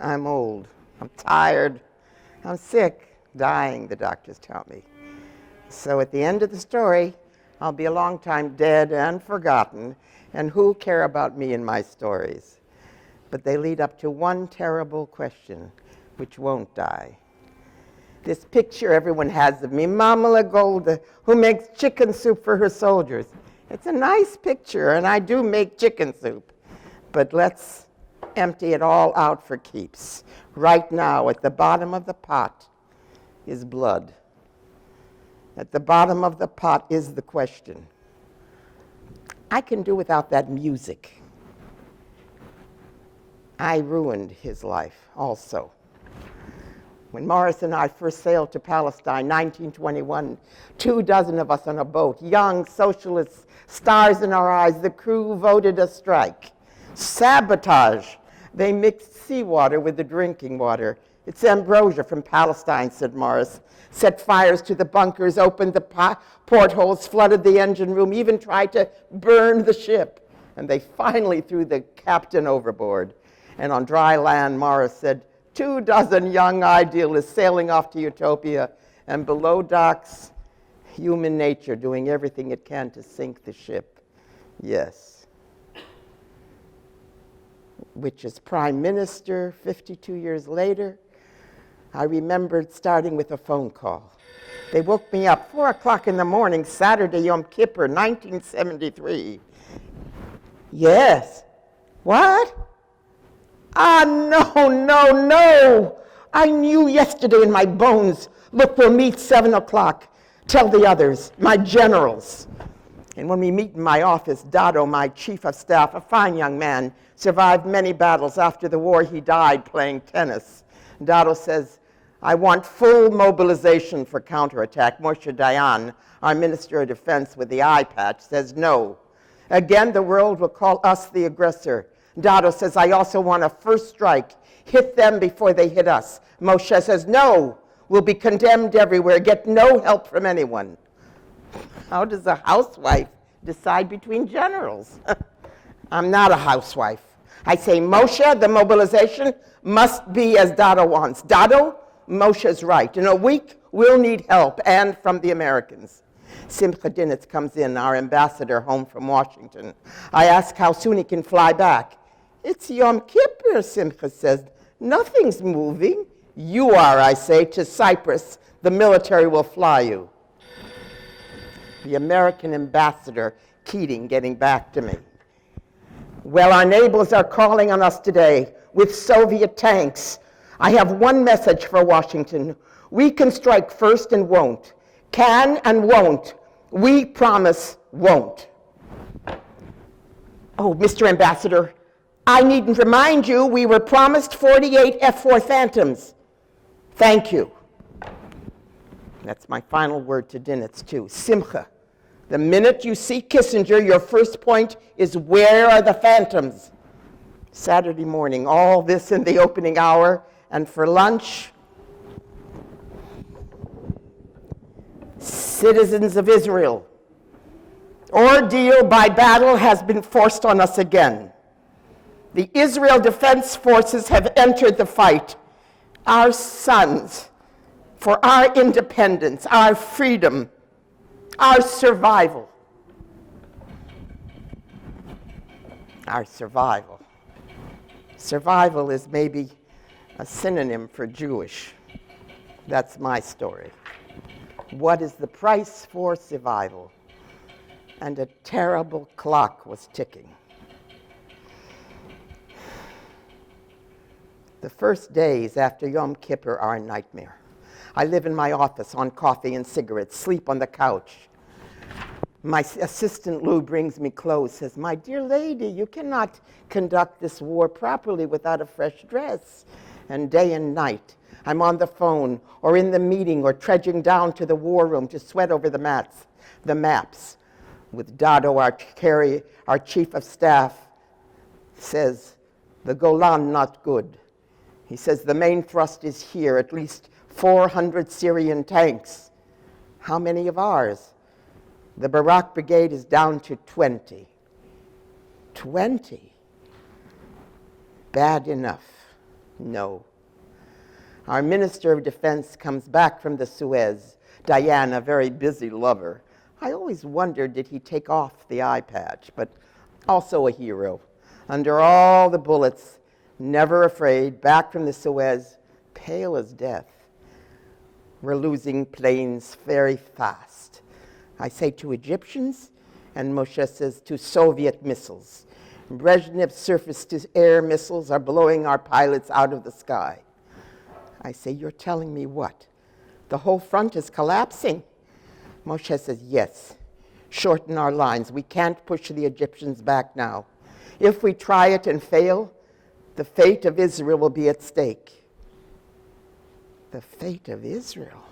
I'm old. I'm tired. I'm sick. Dying, the doctors tell me. So at the end of the story, I'll be a long time dead and forgotten, and who'll care about me and my stories? But they lead up to one terrible question, which won't die. This picture everyone has of me, Mama Golda, who makes chicken soup for her soldiers. It's a nice picture, and I do make chicken soup. But let's empty it all out for keeps. Right now, at the bottom of the pot is blood. At the bottom of the pot is the question. I can do without that music. I ruined his life also. When Morris and I first sailed to Palestine, 1921, 24 of us on a boat, young socialists, stars in our eyes, the crew voted a strike. Sabotage. They mixed seawater with the drinking water. It's ambrosia from Palestine, said Morris. Set fires to the bunkers, opened the portholes, flooded the engine room, even tried to burn the ship. And they finally threw the captain overboard. And on dry land, Morris said, 24 young idealists sailing off to utopia, and below docks, human nature doing everything it can to sink the ship. Yes. Which is prime minister 52 years later. I remembered starting with a phone call. They woke me up 4 o'clock in the morning, Saturday, Yom Kippur, 1973. Yes. What? No. I knew yesterday in my bones. Look, we'll meet 7 o'clock. Tell the others, my generals. And when we meet in my office, Dado, my chief of staff, a fine young man, survived many battles. After the war, he died playing tennis. Dado says, I want full mobilization for counterattack. Moshe Dayan, our Minister of Defense with the eye patch, says no. Again, the world will call us the aggressor. Dado says, I also want a first strike. Hit them before they hit us. Moshe says, no, we'll be condemned everywhere, get no help from anyone. How does a housewife decide between generals? I'm not a housewife. I say, Moshe, the mobilization must be as Dado wants. Dado, Moshe's right. In a week, we'll need help, and from the Americans. Simcha Dinitz comes in, our ambassador home from Washington. I ask how soon he can fly back. It's Yom Kippur, Simcha says. Nothing's moving. You are, I say, to Cyprus. The military will fly you. The American ambassador, Keating, getting back to me. Well, our neighbors are calling on us today with Soviet tanks. I have one message for Washington. We can strike first and won't. Can and won't. We promise won't. Oh, Mr. Ambassador, I needn't remind you we were promised 48 F-4 Phantoms. Thank you. That's my final word to Dinitz, too. Simcha. The minute you see Kissinger, your first point is, where are the Phantoms? Saturday morning, all this in the opening hour, and for lunch, citizens of Israel, ordeal by battle has been forced on us again. The Israel Defense Forces have entered the fight. Our sons, for our independence, our freedom, our survival. Our survival. Survival is maybe a synonym for Jewish. That's my story. What is the price for survival? And a terrible clock was ticking. The first days after Yom Kippur are a nightmare. I live in my office on coffee and cigarettes, sleep on the couch. My assistant Lou brings me clothes, says, my dear lady, you cannot conduct this war properly without a fresh dress. And day and night, I'm on the phone or in the meeting or trudging down to the war room to sweat over the maps. With Dado, our chief of staff, says, the Golan not good. He says, the main thrust is here, at least 400 Syrian tanks. How many of ours? The Barak Brigade is down to 20. 20? Bad enough. No. Our Minister of Defense comes back from the Suez. Diane, a very busy lover. I always wondered, did he take off the eye patch? But also a hero. Under all the bullets, never afraid, back from the Suez, pale as death. We're losing planes very fast. I say to Egyptians, and Moshe says to Soviet missiles. Brezhnev's surface-to-air missiles are blowing our pilots out of the sky. I say, you're telling me what? The whole front is collapsing? Moshe says, yes. Shorten our lines. We can't push the Egyptians back now. If we try it and fail, the fate of Israel will be at stake. The fate of Israel?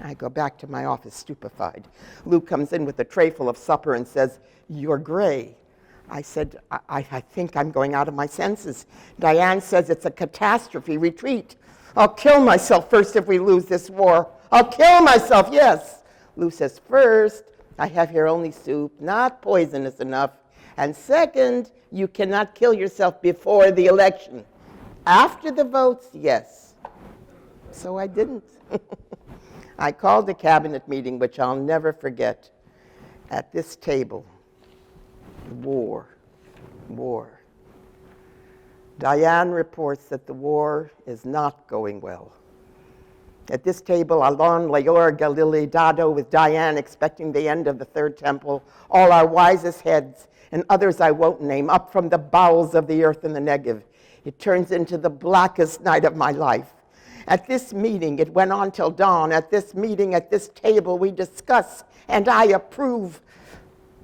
I go back to my office stupefied. Lou comes in with a tray full of supper and says, you're gray. I said, I think I'm going out of my senses. Diane says it's a catastrophe. Retreat. I'll kill myself first if we lose this war. I'll kill myself, yes. Lou says, first, I have here only soup, not poisonous enough. And second, you cannot kill yourself before the election. After the votes, yes. So I didn't. I called a cabinet meeting, which I'll never forget. At this table, war. Diane reports that the war is not going well. At this table, Alon, Leor, Galili, Dado, with Diane expecting the end of the Third Temple, all our wisest heads, and others I won't name, up from the bowels of the earth in the Negev. It turns into the blackest night of my life. At this meeting, it went on till dawn. At this meeting, at this table, we discuss, and I approve.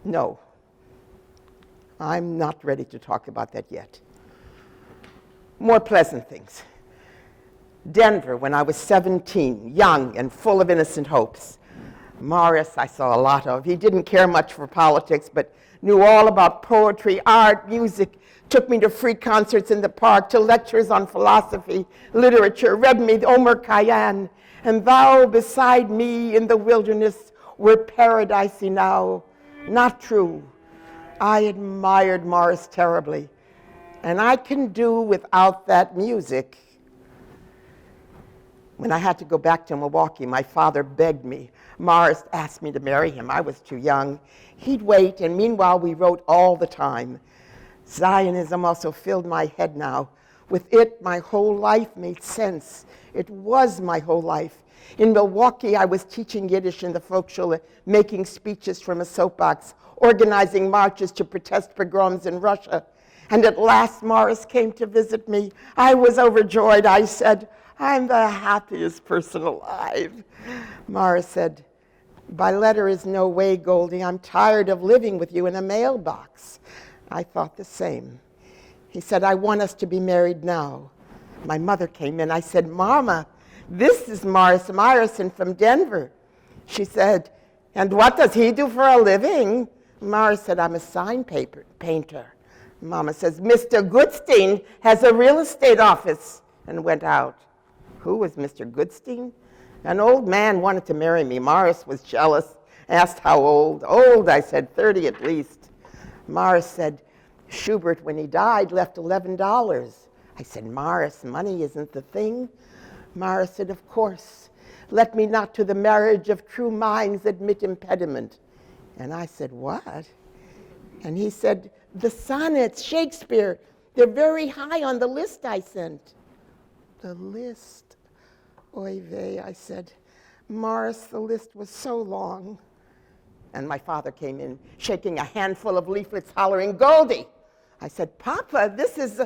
No, I'm not ready to talk about that yet. More pleasant things. Denver, when I was 17, young and full of innocent hopes. Morris, I saw a lot of. He didn't care much for politics, but knew all about poetry, art, music, took me to free concerts in the park, to lectures on philosophy, literature, read me Omer Khayyam, and thou beside me in the wilderness were paradise enow. Not true. I admired Morris terribly, and I can do without that music. When I had to go back to Milwaukee, my father begged me. Morris asked me to marry him. I was too young. He'd wait, and meanwhile we wrote all the time. Zionism also filled my head now. With it, my whole life made sense. It was my whole life. In Milwaukee, I was teaching Yiddish in the Volksschule, making speeches from a soapbox, organizing marches to protest pogroms in Russia. And at last, Morris came to visit me. I was overjoyed. I said, I'm the happiest person alive. Morris said, by letter is no way, Goldie. I'm tired of living with you in a mailbox. I thought the same. He said, I want us to be married now. My mother came in. I said, Mama, this is Morris Meyerson from Denver. She said, and what does he do for a living? Morris said, I'm a sign painter. Mama says, Mr. Goodstein has a real estate office, and went out. Who was Mr. Goodstein? An old man wanted to marry me. Morris was jealous, asked how old. Old, I said, 30 at least. Morris said, Schubert, when he died, left $11. I said, Morris, money isn't the thing. Morris said, of course. Let me not to the marriage of true minds admit impediment. And I said, what? And he said, the sonnets, Shakespeare, they're very high on the list I sent. The list? Oy vey, I said. Morris, the list was so long. And my father came in, shaking a handful of leaflets, hollering, Goldie! I said, Papa, this is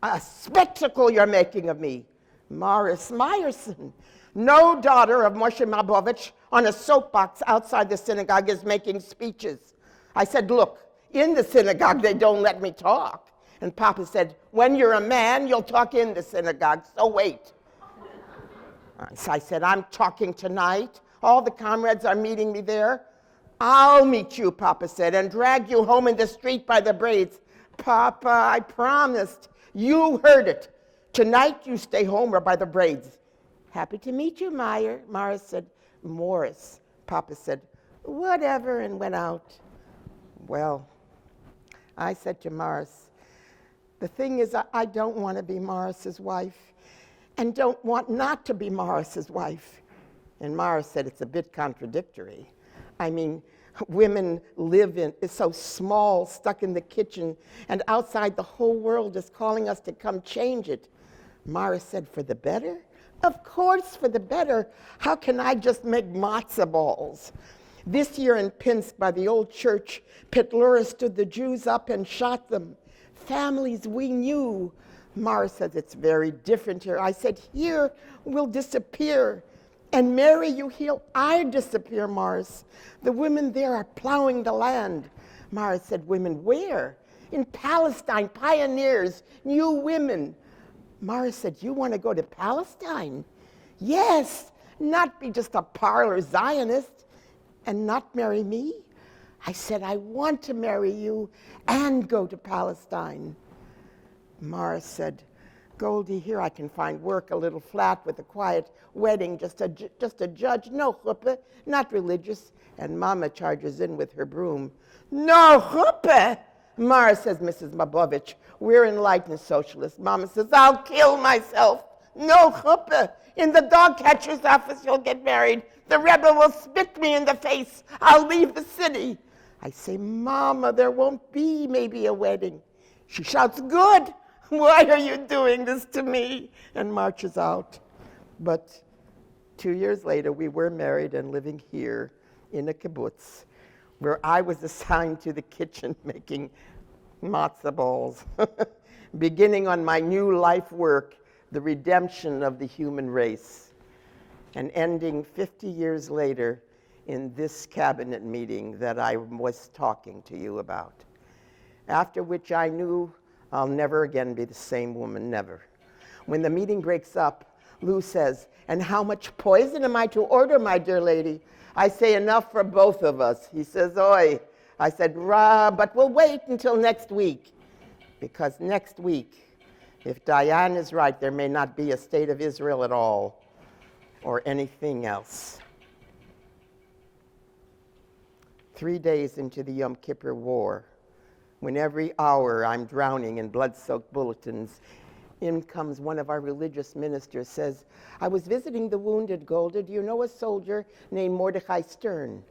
a spectacle you're making of me. Morris Meyerson, no daughter of Moshe Mabovich on a soapbox outside the synagogue is making speeches. I said, look, in the synagogue they don't let me talk. And Papa said, when you're a man, you'll talk in the synagogue, so wait. So I said, I'm talking tonight. All the comrades are meeting me there. I'll meet you, Papa said, and drag you home in the street by the braids. Papa, I promised. You heard it. Tonight you stay home or by the braids. Happy to meet you, Meyer. Morris said, Morris. Papa said, whatever, and went out. Well, I said to Morris, The thing is, I don't want to be Morris's wife and don't want not to be Morris's wife. And Morris said it's a bit contradictory. I mean, women live in, is so small, stuck in the kitchen, and outside the whole world is calling us to come change it. Morris said, for the better? Of course, for the better. How can I just make matzah balls? This year in Pinsk, by the old church, Petlura stood the Jews up and shot them. Families we knew. Morris says, it's very different here. I said, here we'll disappear. And Mary, you heal, I disappear, Morris. The women there are plowing the land. Morris said, women where? In Palestine, pioneers, new women. Morris said, you want to go to Palestine? Yes, not be just a parlor Zionist and not marry me. I said, I want to marry you and go to Palestine. Morris said, Goldie, here I can find work, a little flat with a quiet wedding, just a judge, no chuppah, not religious. And Mama charges in with her broom. No chuppah! Morris says, Mrs. Mabovich, we're enlightened socialists. Mama says, I'll kill myself. No chuppah. In the dog catcher's office, you'll get married. The Rebbe will spit me in the face. I'll leave the city. I say, Mama, there won't be maybe a wedding. She shouts, good. Why are you doing this to me? And marches out. But 2 years later, we were married and living here in a kibbutz, where I was assigned to the kitchen making matzah balls, beginning on my new life work, the redemption of the human race, and ending 50 years later in this cabinet meeting that I was talking to you about. After which I knew I'll never again be the same woman, never. When the meeting breaks up, Lou says, and how much poison am I to order, my dear lady? I say, enough for both of us. He says, oi. I said, but we'll wait until next week. Because next week, if Diane is right, there may not be a state of Israel at all, or anything else. 3 days into the Yom Kippur War, when every hour I'm drowning in blood-soaked bulletins, in comes one of our religious ministers, says, I was visiting the wounded, Golda. Do you know a soldier named Mordechai Stern?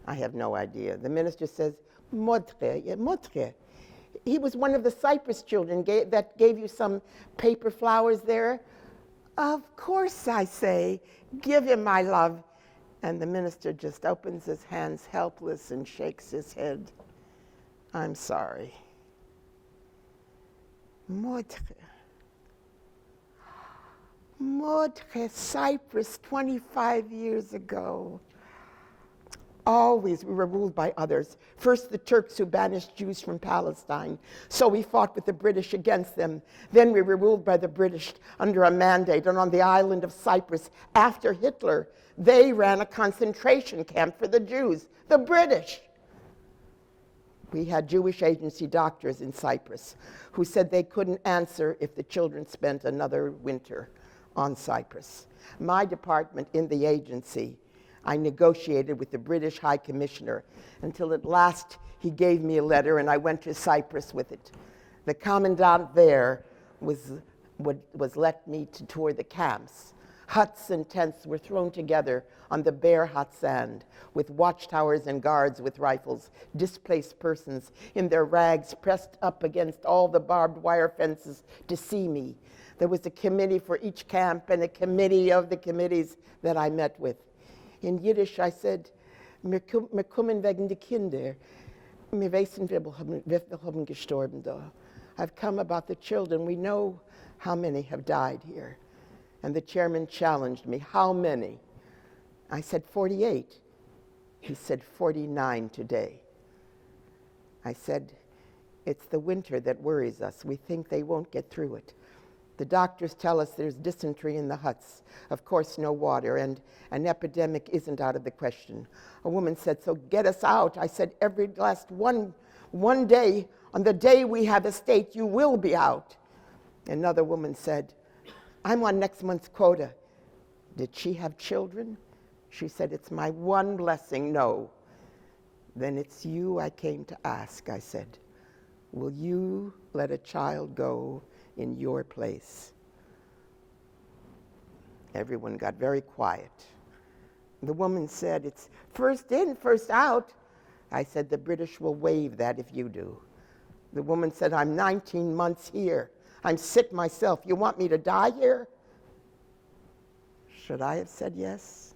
I have no idea. The minister says, Motre. He was one of the Cyprus children that gave you some paper flowers there. Of course, I say, give him my love. And the minister just opens his hands helpless and shakes his head. I'm sorry. Motre, Cyprus, 25 years ago. Always we were ruled by others. First the Turks who banished Jews from Palestine. So we fought with the British against them. Then we were ruled by the British under a mandate. And on the island of Cyprus, after Hitler, they ran a concentration camp for the Jews, the British. We had Jewish agency doctors in Cyprus who said they couldn't answer if the children spent another winter on Cyprus. My department in the agency, I negotiated with the British High Commissioner until at last he gave me a letter and I went to Cyprus with it. The commandant there was let me to tour the camps. Huts and tents were thrown together on the bare hot sand with watchtowers and guards with rifles, displaced persons in their rags pressed up against all the barbed wire fences to see me. There was a committee for each camp and a committee of the committees that I met with. In Yiddish, I said, "Wir kommen wegen die Kinder. Wir wissen, wir haben gestorben da." I've come about the children. We know how many have died here. And the chairman challenged me, how many? I said, 48. He said, 49 today. I said, it's the winter that worries us. We think they won't get through it. The doctors tell us there's dysentery in the huts. Of course, no water, and an epidemic isn't out of the question. A woman said, so get us out. I said, every last one day, on the day we have a state, you will be out. Another woman said, I'm on next month's quota. Did she have children? She said, it's my one blessing, no. Then it's you I came to ask, I said. will you let a child go in your place? Everyone got very quiet. The woman said, it's first in, first out. I said, the British will waive that if you do. The woman said, I'm 19 months here. I'm sick myself. You want me to die here? Should I have said yes?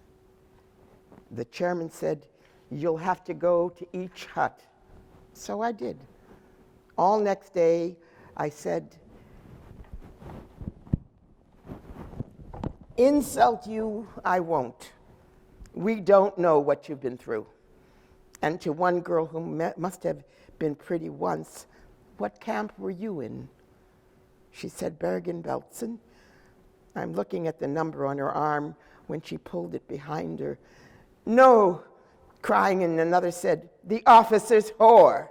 The chairman said, you'll have to go to each hut. So I did. All next day, I said, insult you, I won't. We don't know what you've been through. And to one girl who must have been pretty once, what camp were you in? She said, Bergen-Belsen. I'm looking at the number on her arm when she pulled it behind her. No, crying, and another said, the officer's whore.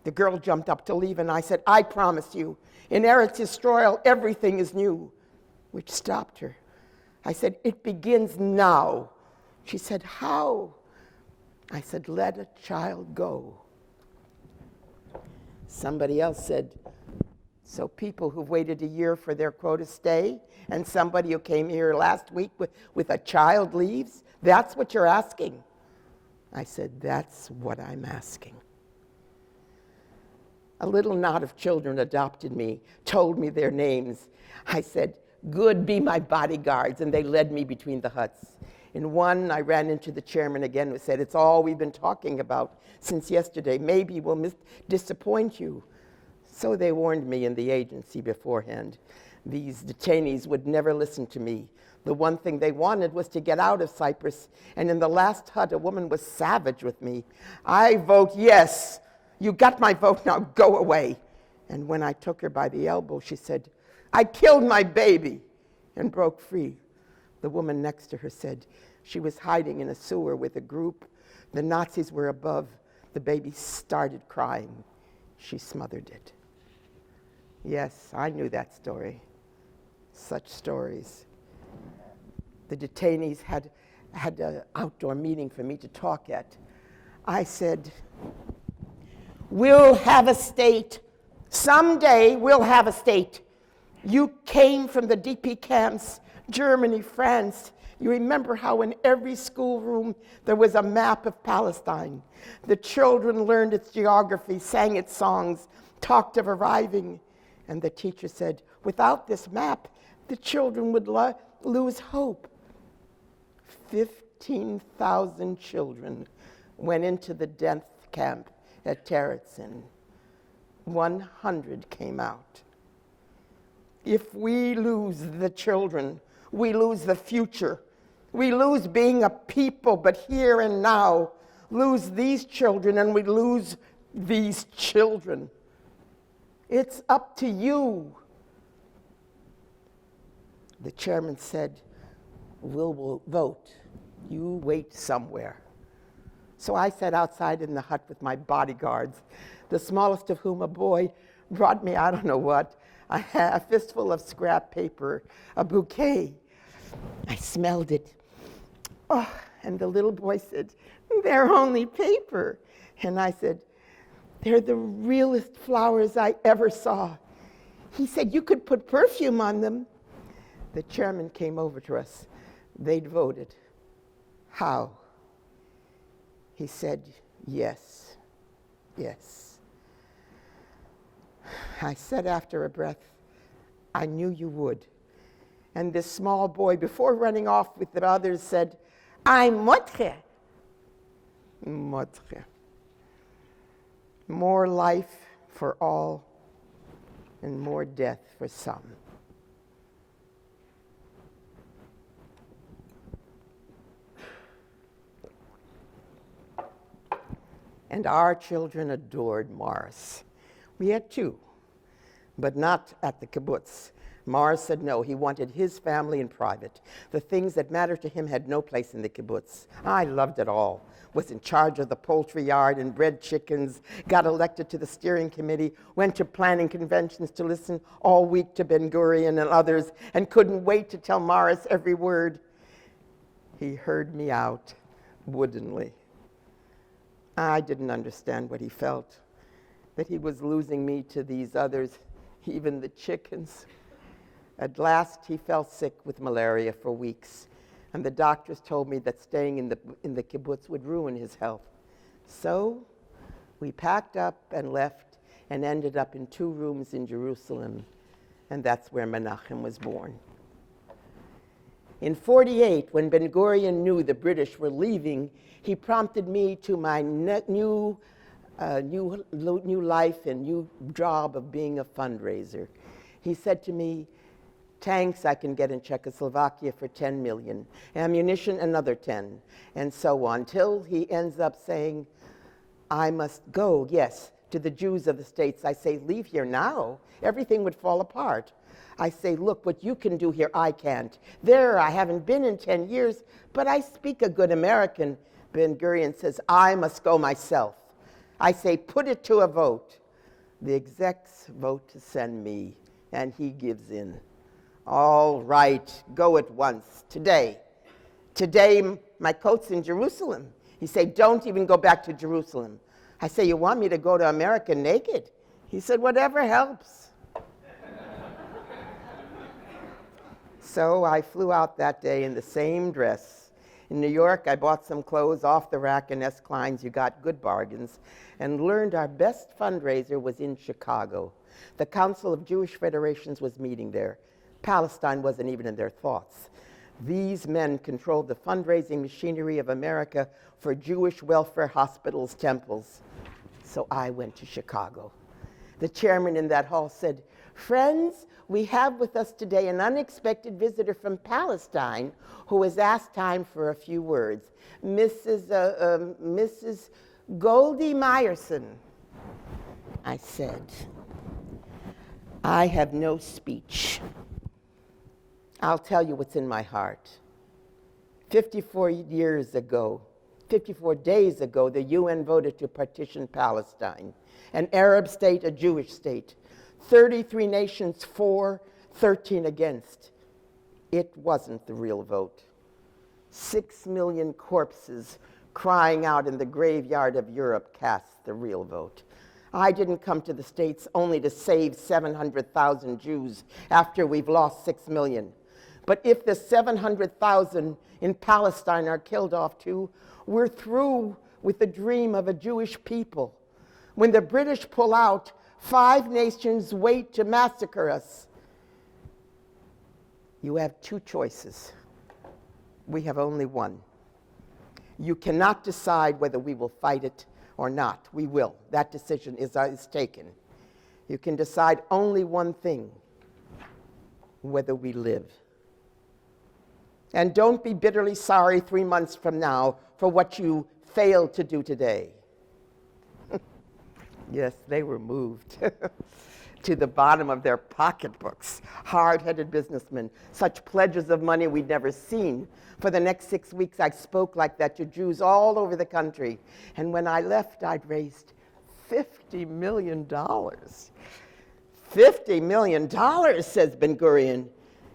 The girl jumped up to leave, and I said, I promise you, in Eretz Yisrael, everything is new, which stopped her. I said, it begins now. She said, how? I said, let a child go. Somebody else said, so people who've waited a year for their quota stay, and somebody who came here last week with a child leaves, that's what you're asking? I said, that's what I'm asking. A little knot of children adopted me, told me their names. I said, good, be my bodyguards, and they led me between the huts. In one, I ran into the chairman again who said, it's all we've been talking about since yesterday. Maybe we'll disappoint you. So they warned me in the agency beforehand. These detainees would never listen to me. The one thing they wanted was to get out of Cyprus. And in the last hut, a woman was savage with me. I vote yes. You got my vote, now go away. And when I took her by the elbow, she said, I killed my baby, and broke free. The woman next to her said she was hiding in a sewer with a group. The Nazis were above. The baby started crying. She smothered it. Yes, I knew that story. Such stories. The detainees had an outdoor meeting for me to talk at. I said, we'll have a state. Someday we'll have a state. You came from the DP camps, Germany, France. You remember how in every schoolroom there was a map of Palestine. The children learned its geography, sang its songs, talked of arriving. And the teacher said, without this map, the children would lose hope. 15,000 children went into the death camp at Terezin. 100 came out. If we lose the children, we lose the future. We lose being a people, but here and now, lose these children, and we lose these children. It's up to you. The chairman said, we'll vote. You wait somewhere. So I sat outside in the hut with my bodyguards, the smallest of whom, a boy, brought me, I don't know what, a fistful of scrap paper, a bouquet. I smelled it. Oh, and the little boy said, they're only paper. And I said, they're the realest flowers I ever saw. He said, you could put perfume on them. The chairman came over to us. They'd voted. How? He said, yes, yes. I said after a breath, I knew you would. And this small boy, before running off with the others, said, I'm Motre. Motre. More life for all and more death for some. And our children adored Morris. We had two, but not at the kibbutz. Morris said no, he wanted his family in private. The things that mattered to him had no place in the kibbutz. I loved it all. Was in charge of the poultry yard and bred chickens, got elected to the steering committee, went to planning conventions to listen all week to Ben-Gurion and others, and couldn't wait to tell Morris every word. He heard me out woodenly. I didn't understand what he felt. that he was losing me to these others, even the chickens. At last, he fell sick with malaria for weeks, and the doctors told me that staying in the kibbutz would ruin his health. So we packed up and left and ended up in 2 rooms in Jerusalem, and that's where Menachem was born. In 1948, when Ben-Gurion knew the British were leaving, he prompted me to my new life and new job of being a fundraiser. He said to me, tanks I can get in Czechoslovakia for 10 million, ammunition another 10, and so on, till he ends up saying, I must go, yes, to the Jews of the States. I say, leave here now. Everything would fall apart. I say, look, what you can do here, I can't. There, I haven't been in 10 years, but I speak a good American. Ben-Gurion says, I must go myself. I say, put it to a vote. The execs vote to send me, and he gives in. All right, go at once, today. Today, my coat's in Jerusalem. He said, don't even go back to Jerusalem. I say, you want me to go to America naked? He said, whatever helps. So I flew out that day in the same dress. In New York, I bought some clothes off the rack in S. Klein's. You got good bargains. And learned our best fundraiser was in Chicago. The Council of Jewish Federations was meeting there. Palestine wasn't even in their thoughts. These men controlled the fundraising machinery of America for Jewish welfare hospitals, temples. So I went to Chicago. The chairman in that hall said, friends, we have with us today an unexpected visitor from Palestine who has asked time for a few words. Mrs. Goldie Meyerson. I said, I have no speech. I'll tell you what's in my heart. 54 days ago, the UN voted to partition Palestine, an Arab state, a Jewish state. 33 nations for, 13 against. It wasn't the real vote. 6 million corpses crying out in the graveyard of Europe cast the real vote. I didn't come to the States only to save 700,000 Jews after we've lost 6 million. But if the 700,000 in Palestine are killed off too, we're through with the dream of a Jewish people. When the British pull out, 5 nations wait to massacre us. You have 2 choices. We have only one. You cannot decide whether we will fight it or not. We will. That decision is taken. You can decide only one thing, whether we live. And don't be bitterly sorry 3 months from now for what you failed to do today. Yes, they were moved to the bottom of their pocketbooks. Hard-headed businessmen, such pledges of money we'd never seen. For the next 6 weeks, I spoke like that to Jews all over the country. And when I left, I'd raised $50 million. $50 million, says Ben-Gurion.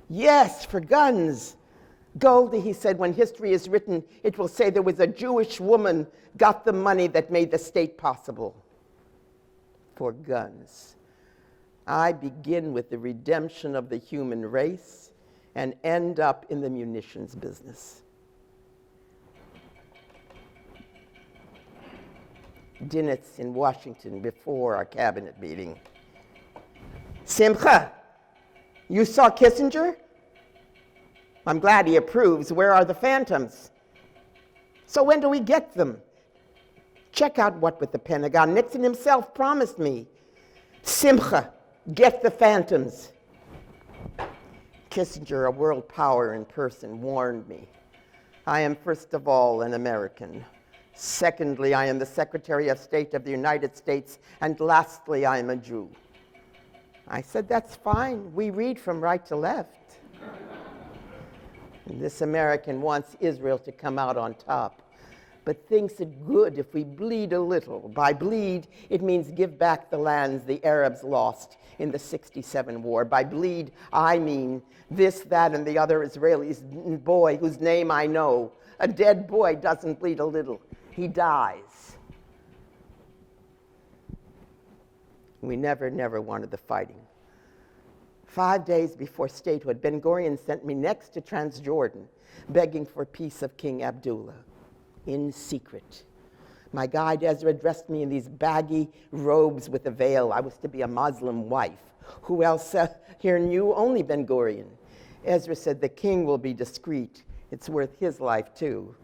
Yes, for guns. Golda, he said, when history is written, it will say there was a Jewish woman got the money that made the state possible. For guns. I begin with the redemption of the human race and end up in the munitions business. Dinitz in Washington before our cabinet meeting. Simcha, you saw Kissinger? I'm glad he approves. Where are the phantoms? So when do we get them? Check out what with the Pentagon. Nixon himself promised me. Simcha, get the phantoms. Kissinger, a world power in person, warned me. I am first of all an American. Secondly, I am the Secretary of State of the United States. And lastly, I am a Jew. I said, that's fine. We read from right to left. And this American wants Israel to come out on top, but thinks it good if we bleed a little. By bleed, it means give back the lands the Arabs lost in the '67 war. By bleed, I mean this, that, and the other Israeli's boy whose name I know. A dead boy doesn't bleed a little. He dies. We never wanted the fighting. 5 days before statehood, Ben Gurion sent me next to Transjordan, begging for peace of King Abdullah, in secret. My guide Ezra dressed me in these baggy robes with a veil. I was to be a Muslim wife. Who else here knew? Only Ben Gurion. Ezra said, the king will be discreet. It's worth his life, too.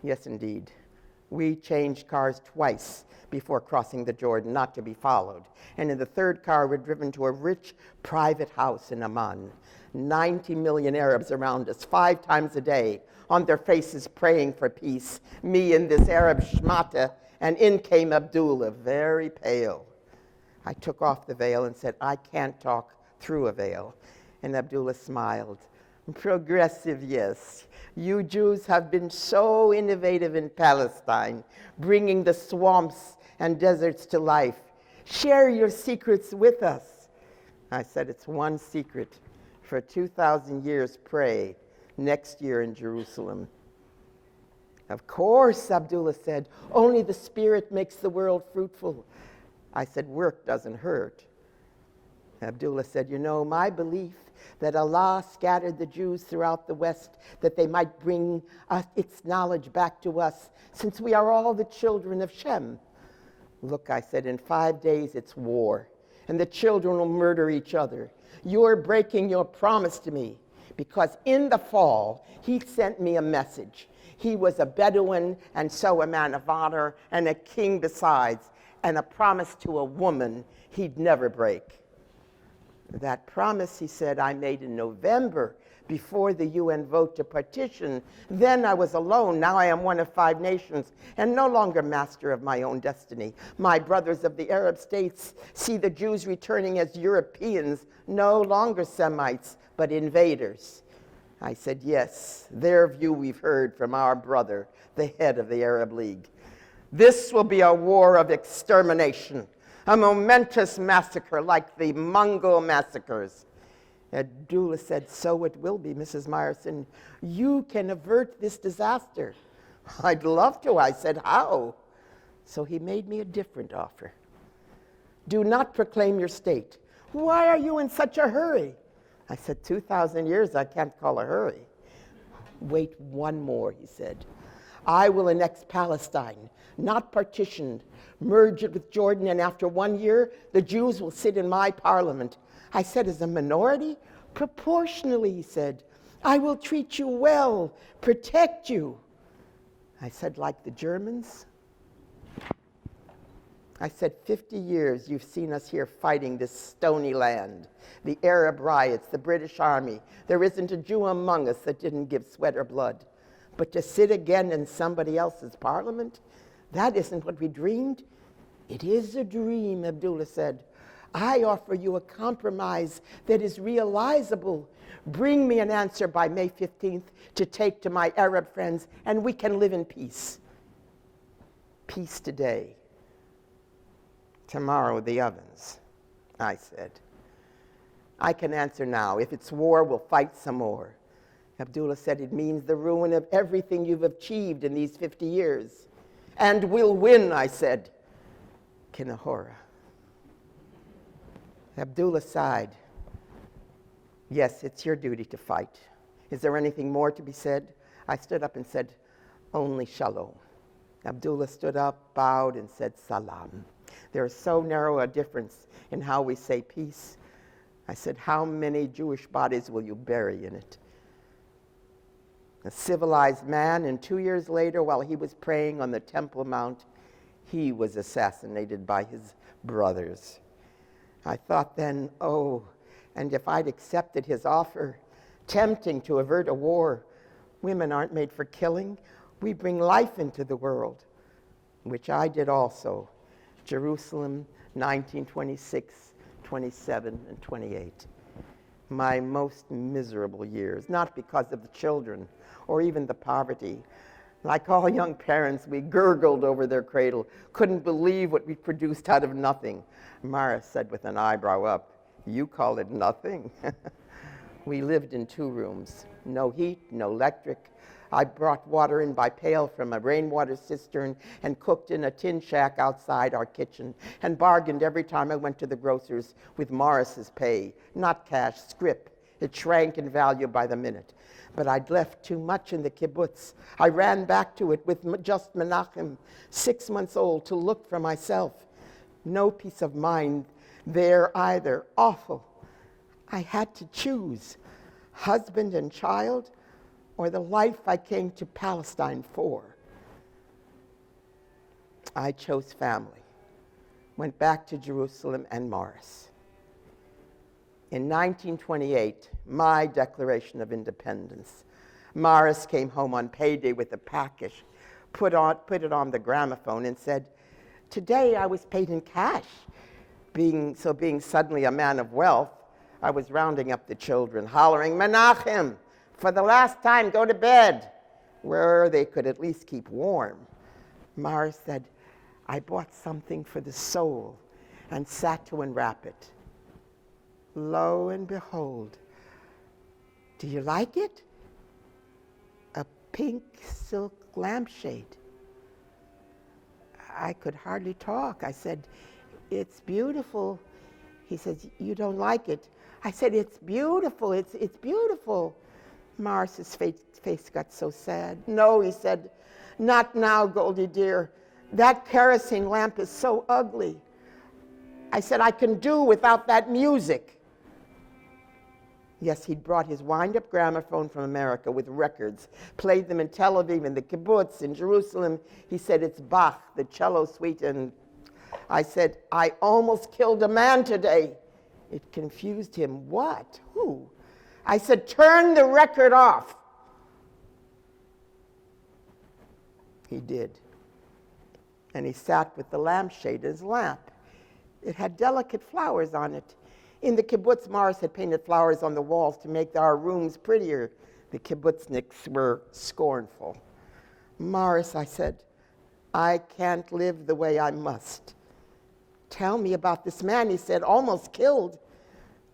Yes, indeed. We changed cars twice before crossing the Jordan, not to be followed. And in the third car, we're driven to a rich private house in Amman. 90 million Arabs around us, 5 times a day, on their faces praying for peace. Me in this Arab shmata, and in came Abdullah, very pale. I took off the veil and said, I can't talk through a veil. And Abdullah smiled. Progressive, yes. You Jews have been so innovative in Palestine, bringing the swamps and deserts to life. Share your secrets with us. I said, it's one secret. For 2,000 years, pray. Next year in Jerusalem. Of course, Abdullah said, only the Spirit makes the world fruitful. I said, work doesn't hurt. Abdullah said, you know, my belief that Allah scattered the Jews throughout the West, that they might bring its knowledge back to us, since we are all the children of Shem. Look, I said, in 5 days it's war, and the children will murder each other. You're breaking your promise to me, because in the fall, he sent me a message. He was a Bedouin, and so a man of honor, and a king besides, and a promise to a woman he'd never break. That promise, he said, I made in November before the UN vote to partition. Then I was alone. Now I am one of 5 nations and no longer master of my own destiny. My brothers of the Arab states see the Jews returning as Europeans, no longer Semites, but invaders. I said, yes, their view we've heard from our brother, the head of the Arab League. This will be a war of extermination. A momentous massacre like the Mongol massacres. Abdullah said, so it will be, Mrs. Meyerson. You can avert this disaster. I'd love to. I said, how? So he made me a different offer. Do not proclaim your state. Why are you in such a hurry? I said, 2,000 years, I can't call a hurry. Wait one more, he said. I will annex Palestine, not partitioned, merge it with Jordan, and after 1 year, the Jews will sit in my parliament. I said, as a minority? Proportionally, he said. I will treat you well, protect you. I said, like the Germans? I said, 50 years you've seen us here fighting this stony land, the Arab riots, the British Army. There isn't a Jew among us that didn't give sweat or blood. But to sit again in somebody else's parliament, that isn't what we dreamed. It is a dream, Abdullah said. I offer you a compromise that is realizable. Bring me an answer by May 15th to take to my Arab friends, and we can live in peace. Peace today. Tomorrow, the ovens, I said. I can answer now. If it's war, we'll fight some more. Abdullah said, it means the ruin of everything you've achieved in these 50 years. And we'll win, I said. Kinahora. Abdullah sighed. Yes, it's your duty to fight. Is there anything more to be said? I stood up and said, only shalom. Abdullah stood up, bowed, and said, salam. There is so narrow a difference in how we say peace. I said, how many Jewish bodies will you bury in it? A civilized man, and 2 years later, while he was praying on the Temple Mount, he was assassinated by his brothers. I thought then, oh, and if I'd accepted his offer, tempting to avert a war. Women aren't made for killing. We bring life into the world, which I did also. Jerusalem, 1926, 27, and 28. My most miserable years, not because of the children or even the poverty. Like all young parents, we gurgled over their cradle, couldn't believe what we produced out of nothing. Mara said with an eyebrow up, you call it nothing? We lived in 2 rooms, no heat, no electric. I brought water in by pail from a rainwater cistern and cooked in a tin shack outside our kitchen and bargained every time I went to the grocer's with Morris's pay, not cash, scrip. It shrank in value by the minute. But I'd left too much in the kibbutz. I ran back to it with just Menachem, 6 months old, to look for myself. No peace of mind there either. Awful. I had to choose husband and child or the life I came to Palestine for. I chose family, went back to Jerusalem and Morris. In 1928, my Declaration of Independence, Morris came home on payday with a package, put it on the gramophone and said, "Today I was paid in cash." Being suddenly a man of wealth, I was rounding up the children, hollering, "Menachem, for the last time, go to bed," where they could at least keep warm. Morris said, "I bought something for the soul," and sat to unwrap it. Lo and behold, do you like it? A pink silk lampshade. I could hardly talk. I said, "It's beautiful." He says, "You don't like it?" I said, "It's beautiful, it's beautiful." Morris's face got so sad. "No," he said, "not now, Goldie dear. That kerosene lamp is so ugly." I said, "I can do without that music." Yes, he'd brought his wind-up gramophone from America with records, played them in Tel Aviv, in the kibbutz, in Jerusalem. He said, "It's Bach, the cello suite," and I said, "I almost killed a man today." It confused him. What? Who? I said, "Turn the record off." He did. And he sat with the lampshade in his lap. It had delicate flowers on it. In the kibbutz, Morris had painted flowers on the walls to make our rooms prettier. The kibbutzniks were scornful. "Morris," I said, "I can't live the way I must." "Tell me about this man," he said, "almost killed."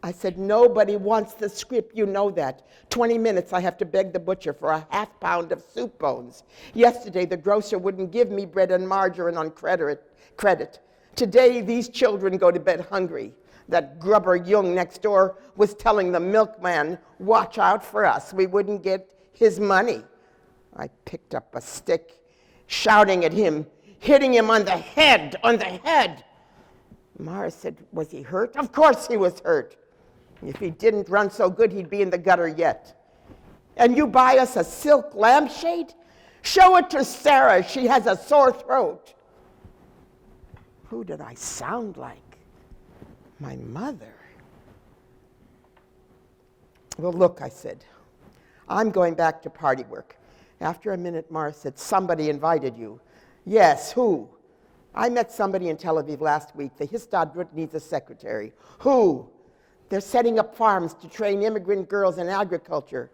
I said, "Nobody wants the script, you know that. 20 minutes I have to beg the butcher for a half pound of soup bones. Yesterday the grocer wouldn't give me bread and margarine on credit. Today these children go to bed hungry. That grubber Jung next door was telling the milkman, watch out for us, we wouldn't get his money." I picked up a stick, shouting at him, hitting him on the head. Morris said, "Was he hurt?" Of course he was hurt. If he didn't run so good, he'd be in the gutter yet. "And you buy us a silk lampshade? Show it to Sarah, she has a sore throat." Who did I sound like? My mother. "Well, look," I said, "I'm going back to party work." After a minute, Morris said, "Somebody invited you." "Yes, who?" "I met somebody in Tel Aviv last week. The Histadrut needs a secretary." "Who?" "They're setting up farms to train immigrant girls in agriculture."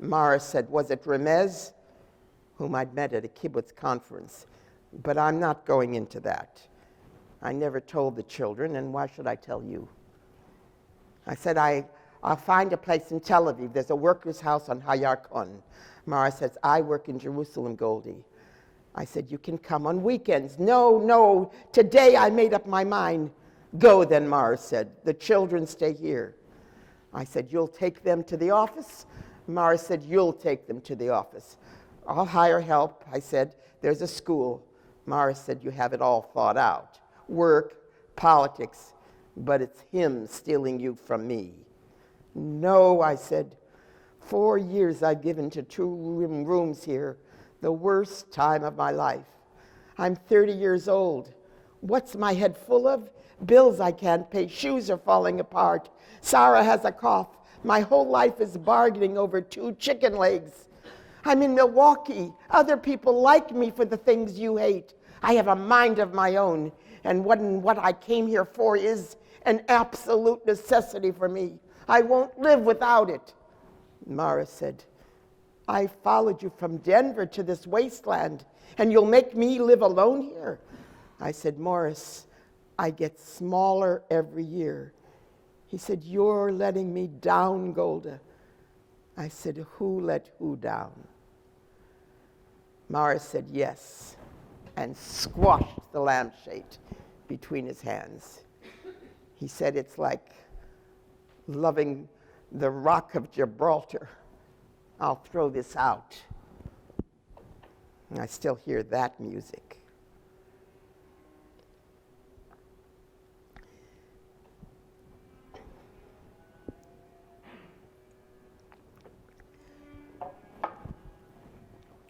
Morris said, "Was it Remez?" Whom I'd met at a kibbutz conference. But I'm not going into that. I never told the children, and why should I tell you? I said, I'll find a place in Tel Aviv. There's a worker's house on Hayarkon. Morris says, "I work in Jerusalem, Goldie." I said, "You can come on weekends." No, today I made up my mind." "Go then," Morris said. "The children stay here." I said, "You'll take them to the office?" Morris said, "You'll take them to the office." "I'll hire help." I said, "There's a school." Morris said, "You have it all thought out. Work, politics, but it's him stealing you from me." "No," I said. 4 years I've given to 2 rooms here, the worst time of my life. I'm 30 years old. What's my head full of? Bills I can't pay, shoes are falling apart. Sarah has a cough. My whole life is bargaining over 2 chicken legs. I'm in Milwaukee. Other people like me for the things you hate. I have a mind of my own. And what I came here for is an absolute necessity for me. I won't live without it." Morris said, "I followed you from Denver to this wasteland, and you'll make me live alone here?" I said, "Morris, I get smaller every year. He said, "You're letting me down, Golda." I said, "Who let who down?" Morris said, "Yes," and squashed the lampshade between his hands. He said, "It's like loving the rock of Gibraltar. I'll throw this out." And I still hear that music.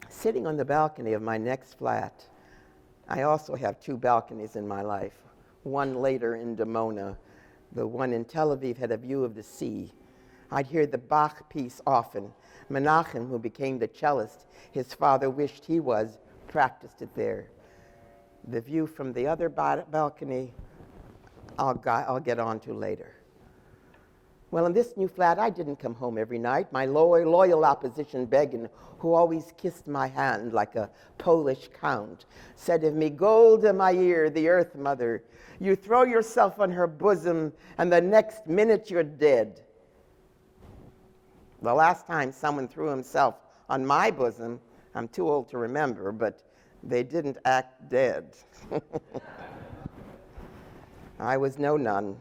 Sitting on the balcony of my next flat, I also have two balconies in my life. One later in Dimona. The one in Tel Aviv had a view of the sea. I'd hear the Bach piece often. Menachem, who became the cellist his father wished he was, practiced it there. The view from the other balcony, I'll get on to later. Well, in this new flat, I didn't come home every night. My loyal opposition Begin, who always kissed my hand like a Polish count, said of me, "Golda, my ear, the earth mother, you throw yourself on her bosom, and the next minute you're dead." The last time someone threw himself on my bosom, I'm too old to remember, but they didn't act dead. I was no nun.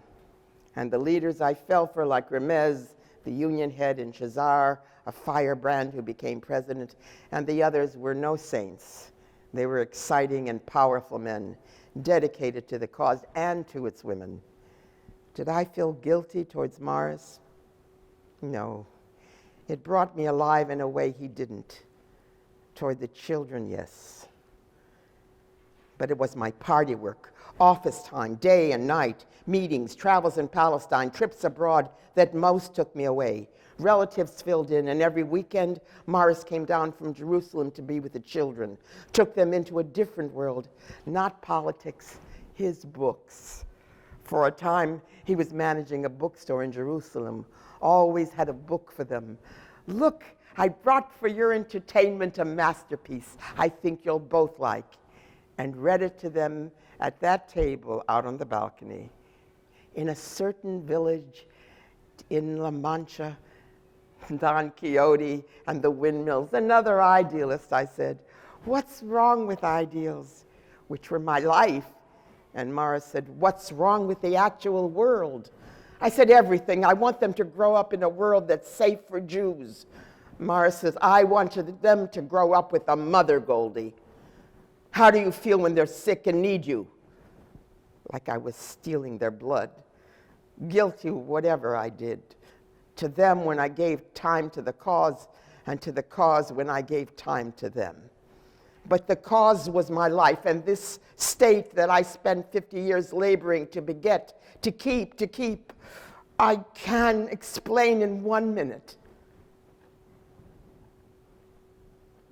And the leaders I fell for, like Remez, the union head, and Shazar, a firebrand who became president, and the others were no saints. They were exciting and powerful men, dedicated to the cause and to its women. Did I feel guilty towards Morris? No. It brought me alive in a way he didn't. Toward the children, yes. But it was my party work, office time, day and night, meetings, travels in Palestine, trips abroad that most took me away. Relatives filled in, and every weekend, Morris came down from Jerusalem to be with the children, took them into a different world, not politics, his books. For a time, he was managing a bookstore in Jerusalem, always had a book for them. "Look, I brought for your entertainment a masterpiece I think you'll both like," and read it to them at that table out on the balcony. In a certain village in La Mancha, Don Quixote and the windmills, another idealist, I said, "What's wrong with ideals?" Which were my life. And Morris said, "What's wrong with the actual world?" I said, "Everything. I want them to grow up in a world that's safe for Jews." Morris says, "I wanted them to grow up with a mother, Goldie. How do you feel when they're sick and need you?" Like I was stealing their blood. Guilty, whatever I did. To them when I gave time to the cause, and to the cause when I gave time to them. But the cause was my life, and this state that I spent 50 years laboring to beget, to keep, I can explain in 1 minute.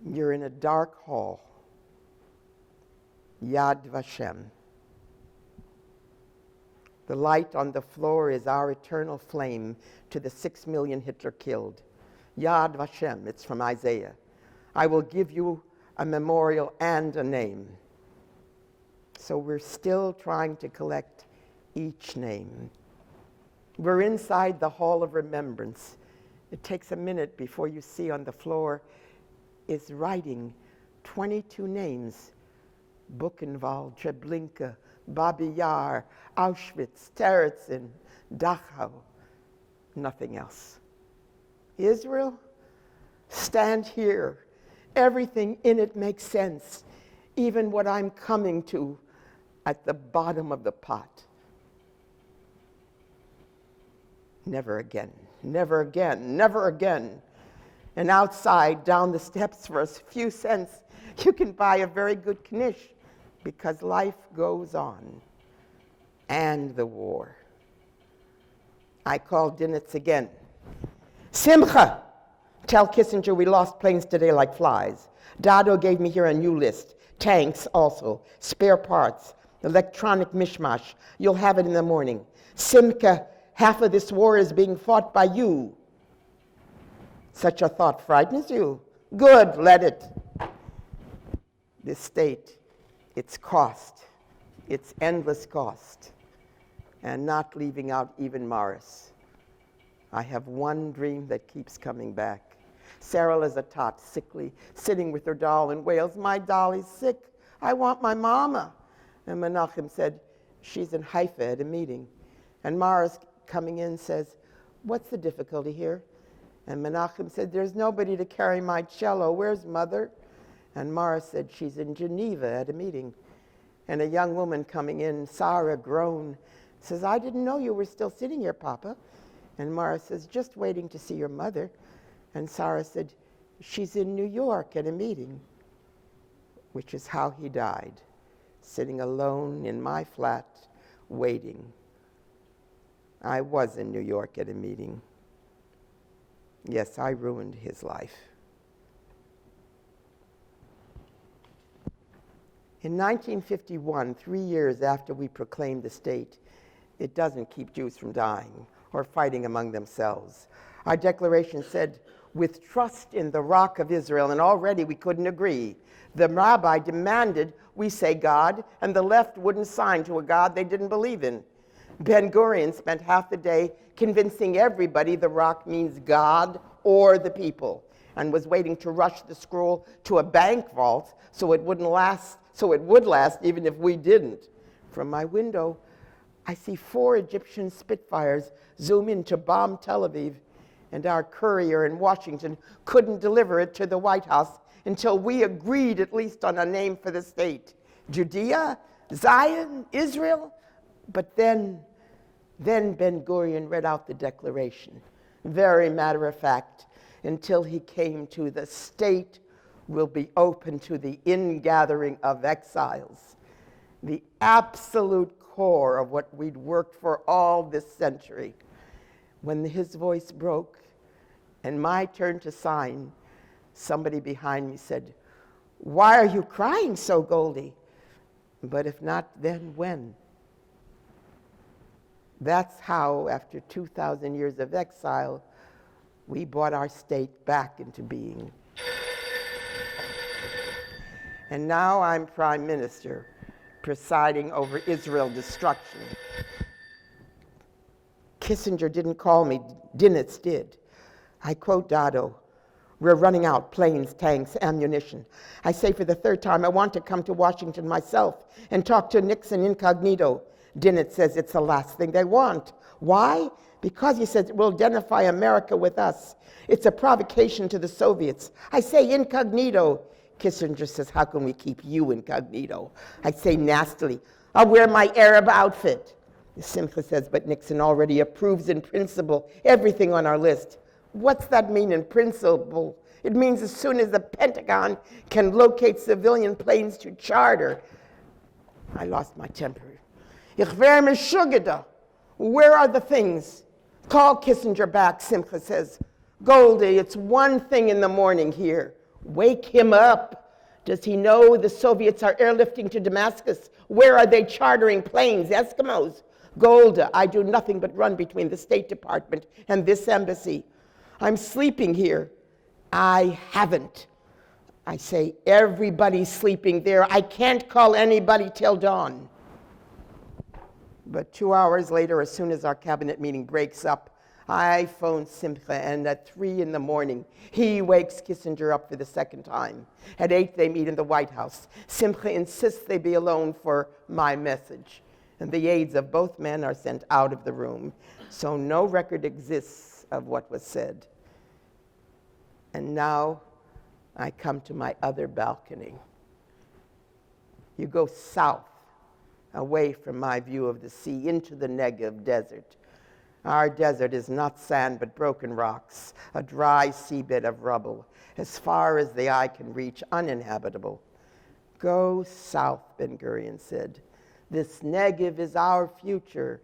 You're in a dark hall. Yad Vashem. The light on the floor is our eternal flame to the 6 million Hitler killed. Yad Vashem, it's from Isaiah. I will give you a memorial and a name. So we're still trying to collect each name. We're inside the Hall of Remembrance. It takes a minute before you see on the floor is writing 22 names. Buchenwald, Treblinka, Babi Yar, Auschwitz, Terezin, Dachau, nothing else. Israel, stand here. Everything in it makes sense, even what I'm coming to at the bottom of the pot. Never again, never again, never again. And outside, down the steps for a few cents, you can buy a very good knish, because life goes on, and the war. I called Dinitz again. "Simcha, tell Kissinger we lost planes today like flies. Dado gave me here a new list. Tanks also, spare parts, electronic mishmash. You'll have it in the morning. Simcha, half of this war is being fought by you." Such a thought frightens you? Good, let it. This state, its cost, its endless cost. and not leaving out even Morris. I have one dream that keeps coming back. Sarah is a tot, sickly, sitting with her doll and wails, "My dolly's sick. I want my mama." And Menachem said, "She's in Haifa at a meeting." And Morris, coming in, says, "What's the difficulty here?" And Menachem said, "There's nobody to carry my cello. Where's Mother?" And Morris said, "She's in Geneva at a meeting." And a young woman coming in, Sarah, groaned, says, "I didn't know you were still sitting here, Papa." And Morris says, "Just waiting to see your mother." And Sarah said, "She's in New York at a meeting," which is how he died, sitting alone in my flat, waiting. I was in New York at a meeting. Yes, I ruined his life. In 1951, 3 years after we proclaimed the state, it doesn't keep Jews from dying or fighting among themselves. Our declaration said, "With trust in the Rock of Israel," and already we couldn't agree. The rabbi demanded we say God, and the left wouldn't sign to a God they didn't believe in. Ben-Gurion spent half the day convincing everybody the rock means God or the people, and was waiting to rush the scroll to a bank vault so it would last even if we didn't. From my window, I see 4 Egyptian Spitfires zoom in to bomb Tel Aviv, and our courier in Washington couldn't deliver it to the White House until we agreed at least on a name for the state. Judea, Zion, Israel. But then Ben-Gurion read out the declaration, very matter of fact, until he came to "the state will be open to the ingathering of exiles," the absolute core of what we'd worked for all this century. When his voice broke and my turn to sign, somebody behind me said, "Why are you crying so, Goldie?" But if not then, when? That's how, after 2,000 years of exile, we brought our state back into being. And now I'm Prime Minister, presiding over Israel's destruction. Kissinger didn't call me, Dinitz did. I quote Dado, "We're running out, planes, tanks, ammunition. I say for the 3rd time, I want to come to Washington myself and talk to Nixon incognito." Dinitz says it's the last thing they want. Why? Because, he says, it will identify America with us. It's a provocation to the Soviets. I say incognito. Kissinger says, "How can we keep you incognito?" I say nastily, "I'll wear my Arab outfit." Simcha says, "But Nixon already approves in principle everything on our list." What's that mean in principle? It means as soon as the Pentagon can locate civilian planes to charter. I lost my temper. Ich wär meshugada. Where are the things? Call Kissinger back, Simcha says. "Goldie, it's 1 thing in the morning here. Wake him up. Does he know the Soviets are airlifting to Damascus? Where are they chartering planes? Eskimos?" "Golda, I do nothing but run between the State Department and this embassy. I'm sleeping here." "I haven't." I say, "Everybody's sleeping there. I can't call anybody till dawn." But 2 hours later, as soon as our cabinet meeting breaks up, I phone Simcha, and at 3 in the morning, he wakes Kissinger up for the 2nd time. At 8, they meet in the White House. Simcha insists they be alone for my message, and the aides of both men are sent out of the room, so no record exists of what was said. And now I come to my other balcony. You go south, away from my view of the sea, into the Negev desert. Our desert is not sand, but broken rocks, a dry seabed of rubble, as far as the eye can reach, uninhabitable. "Go south," Ben-Gurion said. "This Negev is our future."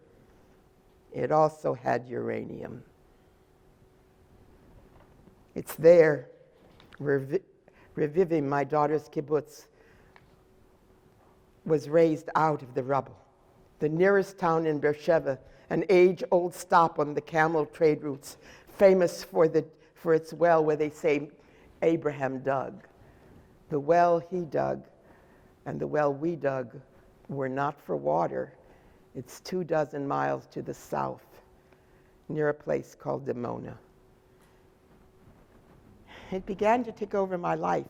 It also had uranium. It's there, reviving my daughter's kibbutz, was raised out of the rubble. The nearest town in Beersheba, an age-old stop on the camel trade routes, famous for its well where they say Abraham dug. The well he dug and the well we dug were not for water. It's 24 miles to the south, near a place called Dimona. It began to take over my life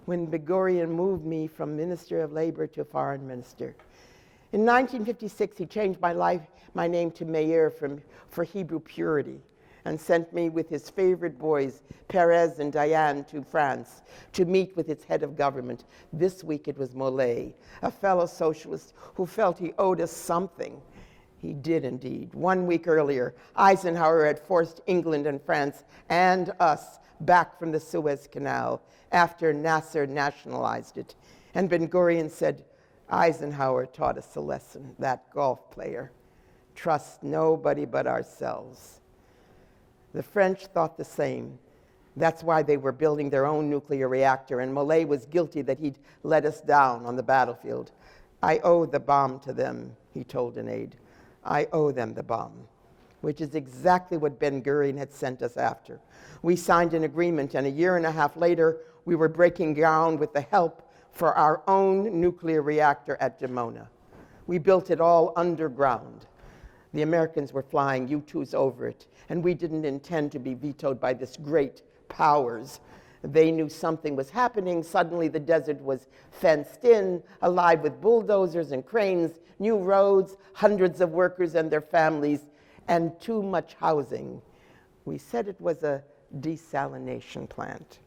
when Ben-Gurion moved me from Minister of Labor to Foreign Minister. In 1956, he changed my name to Meir for Hebrew purity, and sent me with his favorite boys, Perez and Diane, to France to meet with its head of government. This week it was Mollet, a fellow socialist who felt he owed us something. He did indeed. 1 week earlier, Eisenhower had forced England and France and us back from the Suez Canal after Nasser nationalized it. And Ben-Gurion said, Eisenhower taught us a lesson, that golf player. Trust nobody but ourselves. The French thought the same. That's why they were building their own nuclear reactor, and Mollet was guilty that he'd let us down on the battlefield. I owe the bomb to them, he told an aide. I owe them the bomb, which is exactly what Ben-Gurion had sent us after. We signed an agreement, and a year and a half later, we were breaking ground with the help for our own nuclear reactor at Dimona. We built it all underground. The Americans were flying U-2s over it, and we didn't intend to be vetoed by this great powers. They knew something was happening. Suddenly the desert was fenced in, alive with bulldozers and cranes, new roads, hundreds of workers and their families, and too much housing. We said it was a desalination plant.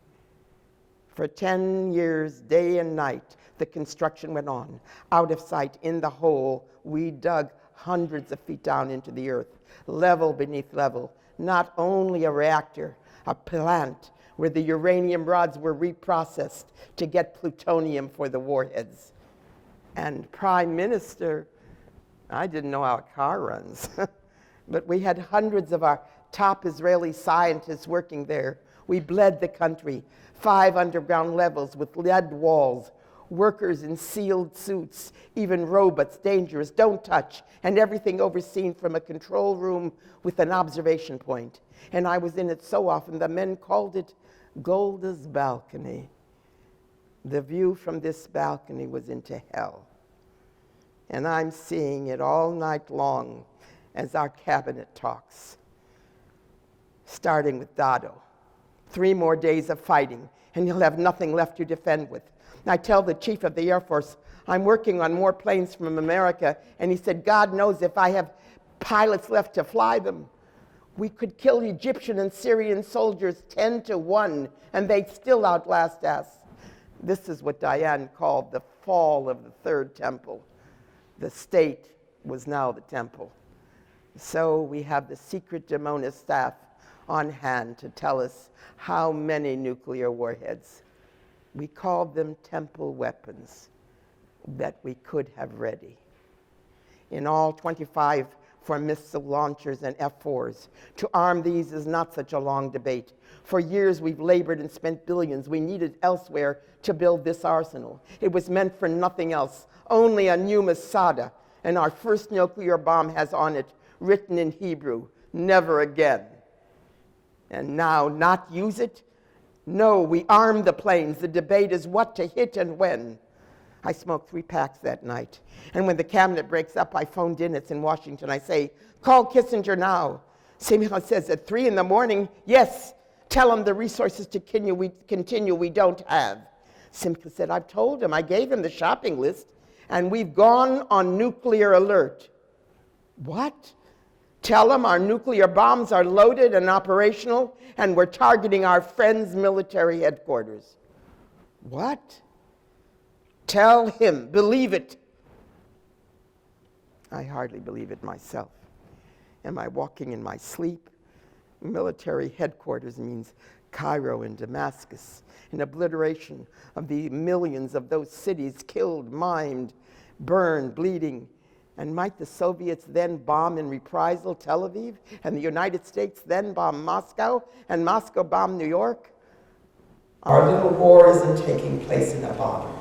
For 10 years, day and night, the construction went on. Out of sight, in the hole, we dug hundreds of feet down into the earth, level beneath level. Not only a reactor, a plant where the uranium rods were reprocessed to get plutonium for the warheads. And Prime Minister, I didn't know how a car runs, but we had hundreds of our top Israeli scientists working there. We bled the country, 5 underground levels with lead walls, workers in sealed suits, even robots, dangerous, don't touch, and everything overseen from a control room with an observation point. And I was in it so often, the men called it Golda's balcony. The view from this balcony was into hell. And I'm seeing it all night long as our cabinet talks, starting with Dado. 3 more days of fighting, and he'll have nothing left to defend with. I tell the chief of the Air Force, I'm working on more planes from America, and he said, God knows if I have pilots left to fly them. We could kill Egyptian and Syrian soldiers 10 to 1, and they'd still outlast us. This is what Diane called the fall of the Third Temple. The state was now the temple. So we have the secret Dimona staff on hand to tell us how many nuclear warheads. We called them temple weapons that we could have ready. In all, 25 for missile launchers and F-4s. To arm these is not such a long debate. For years we've labored and spent billions we needed elsewhere to build this arsenal. It was meant for nothing else, only a new Masada, and our first nuclear bomb has on it, written in Hebrew, never again. And now, not use it? No, we arm the planes. The debate is what to hit and when. I smoked 3 packs that night. And when the cabinet breaks up, I phone Dinitz in Washington. I say, call Kissinger now. Simcha says at 3 in the morning, yes, tell him the resources to continue we don't have. Simcha said, I've told him. I gave him the shopping list, and we've gone on nuclear alert. What? Tell them our nuclear bombs are loaded and operational, and we're targeting our friends' military headquarters. What? Tell him, believe it. I hardly believe it myself. Am I walking in my sleep? Military headquarters means Cairo and Damascus, an obliteration of the millions of those cities killed, maimed, burned, bleeding. And might the Soviets then bomb in reprisal Tel Aviv, and the United States then bomb Moscow, and Moscow bomb New York? Our little war isn't taking place in a bottle.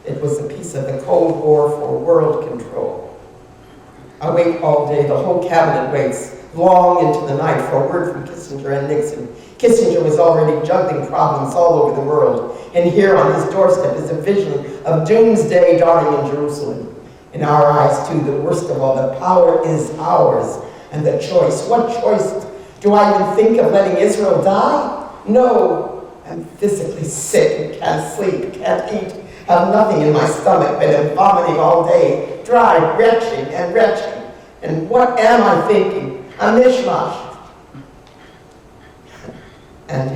It was a piece of the Cold War for world control. I wait all day, the whole cabinet waits, long into the night for a word from Kissinger and Nixon. Kissinger was already juggling problems all over the world, and here on his doorstep is a vision of doomsday dawning in Jerusalem. In our eyes, too, the worst of all, the power is ours, and the choice. What choice? Do I even think of letting Israel die? No. I'm physically sick and can't sleep, can't eat, have nothing in my stomach, but am vomiting all day, dry, retching and retching. And what am I thinking? A mishmash. And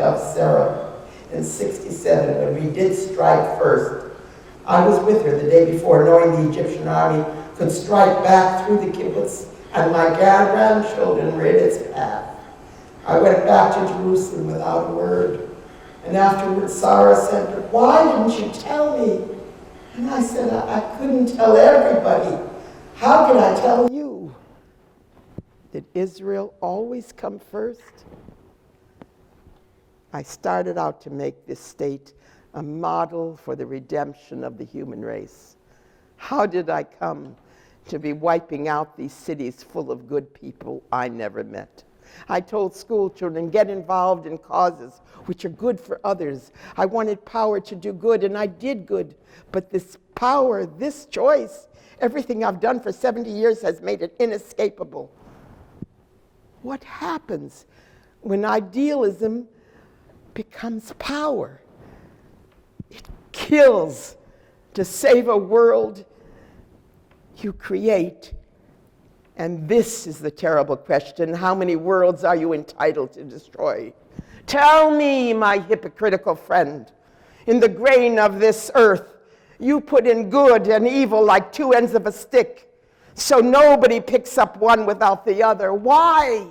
of Sarah in 67, when we did strike first, I was with her the day before, knowing the Egyptian army could strike back through the kibbutz, and my grandchildren were in its path. I went back to Jerusalem without a word. And afterwards, Sarah said, "Why didn't you tell me?" And I said, I couldn't tell everybody. How could I tell you? Did Israel always come first? I started out to make this state a model for the redemption of the human race. How did I come to be wiping out these cities full of good people I never met? I told school children, get involved in causes which are good for others. I wanted power to do good, and I did good. But this power, this choice, everything I've done for 70 years has made it inescapable. What happens when idealism becomes power? It kills. To save a world you create. And this is the terrible question: how many worlds are you entitled to destroy? Tell me, my hypocritical friend, in the grain of this earth, you put in good and evil like two ends of a stick, so nobody picks up one without the other. Why?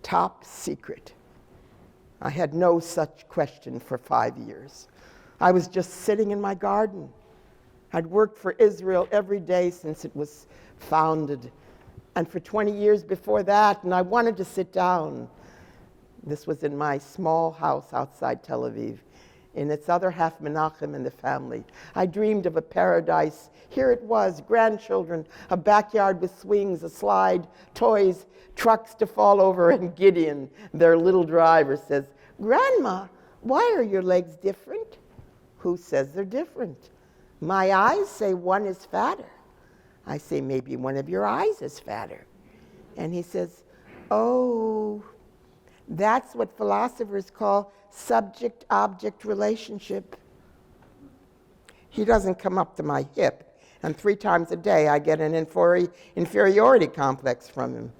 Top secret. I had no such question for 5 years. I was just sitting in my garden. I'd worked for Israel every day since it was founded, and for 20 years before that, and I wanted to sit down. This was in my small house outside Tel Aviv. In its other half, Menachem and the family. I dreamed of a paradise. Here it was, grandchildren, a backyard with swings, a slide, toys, trucks to fall over, and Gideon, their little driver, says, "Grandma, why are your legs different?" Who says they're different? My eyes say one is fatter. I say, maybe one of your eyes is fatter. And he says, oh, that's what philosophers call subject-object relationship. He doesn't come up to my hip, and 3 times a day I get an inferiority complex from him.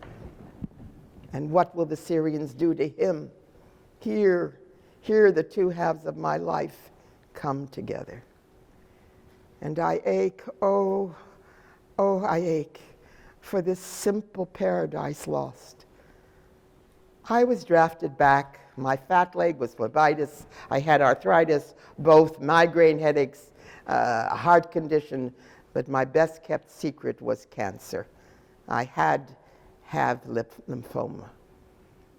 And what will the Syrians do to him? Here the two halves of my life come together. And I ache, oh, I ache for this simple paradise lost. I was drafted back. My fat leg was phlebitis. I had arthritis, both migraine headaches, a heart condition, but my best kept secret was cancer. I had lymphoma.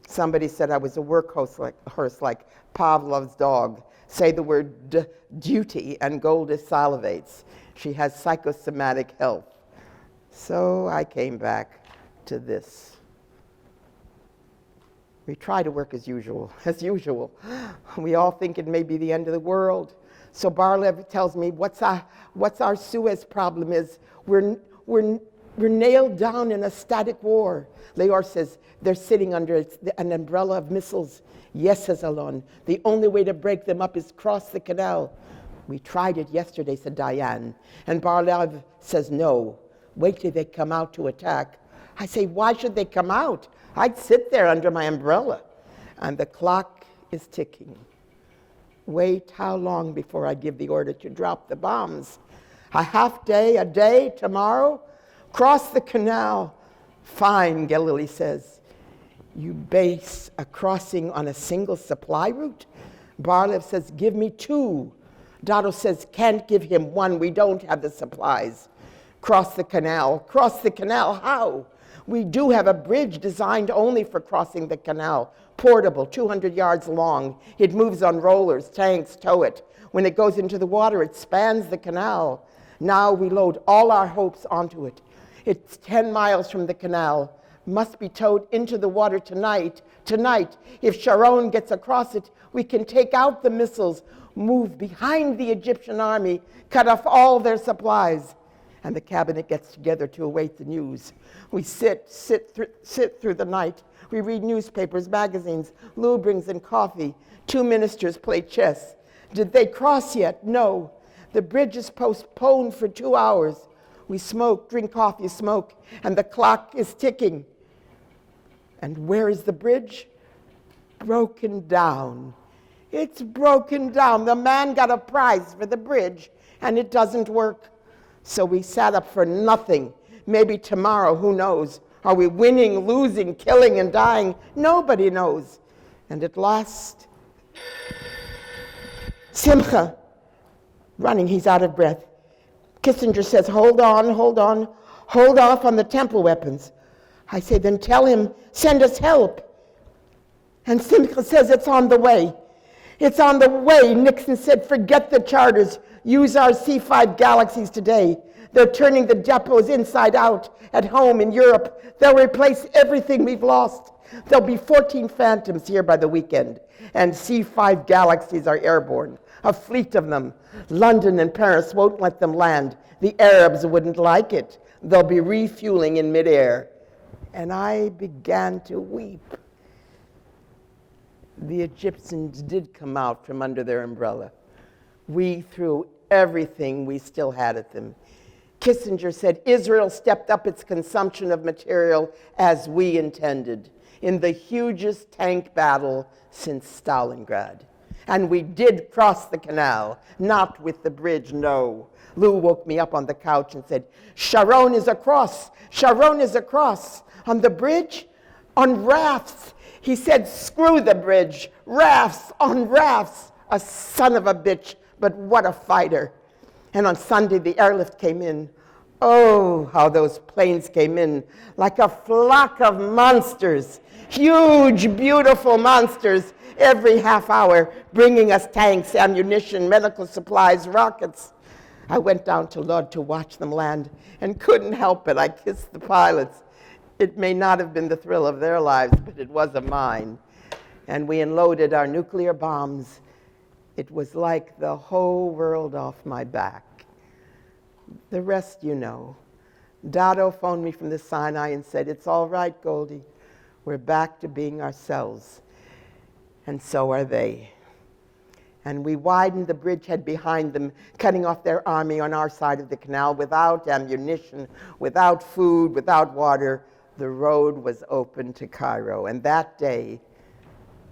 Somebody said I was a workhorse like Pavlov's dog. Say the word duty, and Golda salivates. She has psychosomatic health. So I came back to this. We try to work as usual. We all think it may be the end of the world. So Barlev tells me what's our Suez problem is we're nailed down in a static war. Leor says they're sitting under an umbrella of missiles. Yes, says Alon, the only way to break them up is cross the canal. We tried it yesterday, said Diane. And Barlev says no. Wait till they come out to attack. I say, why should they come out? I'd sit there under my umbrella. And the clock is ticking. Wait how long before I give the order to drop the bombs? A half day, a day, tomorrow? Cross the canal. Fine, Galilee says. You base a crossing on a single supply route? Barlev says, give me 2. Dotto says, can't give him 1. We don't have the supplies. Cross the canal. Cross the canal, how? We do have a bridge designed only for crossing the canal. Portable, 200 yards long. It moves on rollers, tanks tow it. When it goes into the water, it spans the canal. Now we load all our hopes onto it. It's 10 miles from the canal. must be towed into the water tonight. Tonight, if Sharon gets across it, we can take out the missiles, move behind the Egyptian army, cut off all their supplies. And the cabinet gets together to await the news. We sit through the night. We read newspapers, magazines. Lou brings in coffee. 2 ministers play chess. Did they cross yet? No. The bridge is postponed for 2 hours. We smoke, drink coffee, smoke, and the clock is ticking. And where is the bridge? Broken down. It's broken down. The man got a prize for the bridge, and it doesn't work. So we sat up for nothing. Maybe tomorrow, who knows? Are we winning, losing, killing, and dying? Nobody knows. And at last, Simcha, running, he's out of breath. Kissinger says, hold off on the temple weapons. I say, then tell him, send us help. And Simcha says, it's on the way. It's on the way. Nixon said, forget the charters. Use our C-5 Galaxies today. They're turning the depots inside out at home in Europe. They'll replace everything we've lost. There'll be 14 Phantoms here by the weekend, and C-5 Galaxies are airborne, a fleet of them. London and Paris won't let them land. The Arabs wouldn't like it. They'll be refueling in midair. And I began to weep. The Egyptians did come out from under their umbrella. We threw everything we still had at them. Kissinger said, Israel stepped up its consumption of material as we intended in the hugest tank battle since Stalingrad. And we did cross the canal, not with the bridge, no. Lou woke me up on the couch and said, Sharon is across. Sharon is across. On the bridge? On rafts. He said, screw the bridge. Rafts on rafts. A son of a bitch, but what a fighter. And on Sunday, the airlift came in. Oh, how those planes came in like a flock of monsters. Huge, beautiful monsters every half hour, bringing us tanks, ammunition, medical supplies, rockets. I went down to Lod to watch them land and couldn't help it. I kissed the pilots. It may not have been the thrill of their lives, but it was of mine. And we unloaded our nuclear bombs. It was like the whole world off my back. The rest you know. Dado phoned me from the Sinai and said, it's all right, Goldie. We're back to being ourselves. And so are they. And we widened the bridgehead behind them, cutting off their army on our side of the canal without ammunition, without food, without water. The road was open to Cairo. And that day,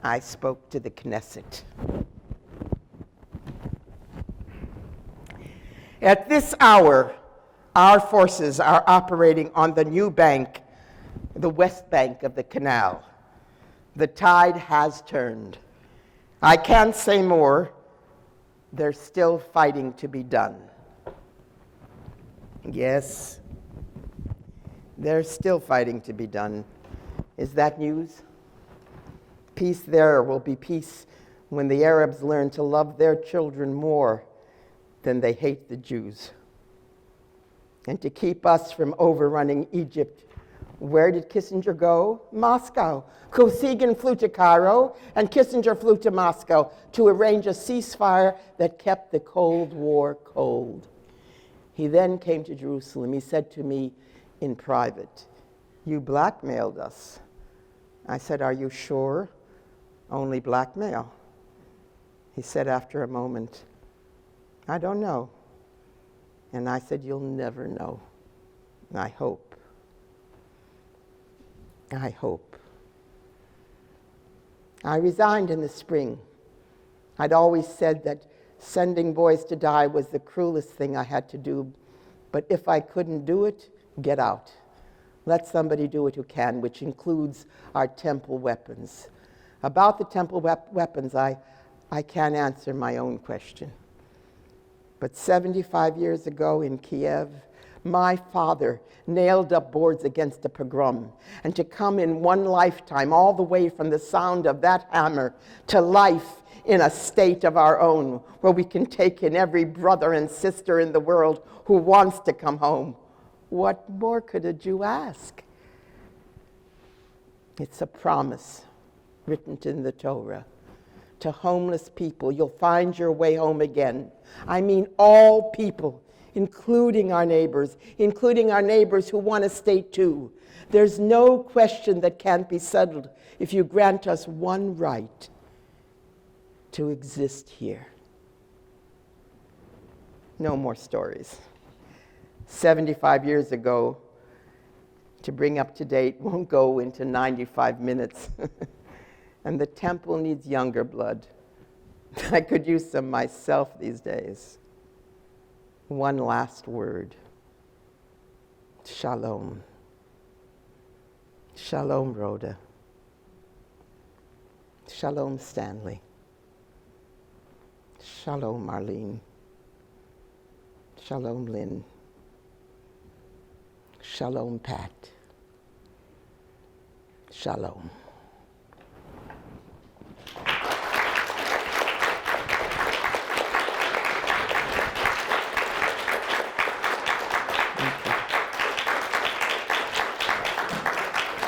I spoke to the Knesset. At this hour, our forces are operating on the new bank, the west bank of the canal. The tide has turned. I can't say more. There's still fighting to be done. Yes, there's still fighting to be done. Is that news? Peace there will be peace when the Arabs learn to love their children more than they hate the Jews. And to keep us from overrunning Egypt, where did Kissinger go? Moscow. Kosygin flew to Cairo, and Kissinger flew to Moscow to arrange a ceasefire that kept the Cold War cold. He then came to Jerusalem. He said to me in private, you blackmailed us. I said, are you sure? Only blackmail. He said after a moment, I don't know. And I said, you'll never know. I hope. I hope. I resigned in the spring. I'd always said that sending boys to die was the cruelest thing I had to do. But if I couldn't do it, get out. Let somebody do it who can, which includes our temple weapons. About the temple weapons, I can't answer my own question. But 75 years ago in Kiev, my father nailed up boards against a pogrom. And to come in one lifetime, all the way from the sound of that hammer to life in a state of our own, where we can take in every brother and sister in the world who wants to come home. What more could a Jew ask? It's a promise written in the Torah. To homeless people, you'll find your way home again. I mean all people, including our neighbors who want to stay too. There's no question that can't be settled if you grant us one right to exist here. No more stories. 75 years ago, to bring up to date, won't go into 95 minutes. And the temple needs younger blood. I could use some myself these days. One last word. Shalom. Shalom, Rhoda. Shalom, Stanley. Shalom, Marlene. Shalom, Lynn. Shalom, Pat. Shalom.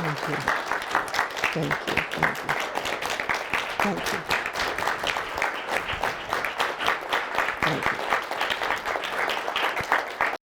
Thank you. Thank you. Thank you. Thank you.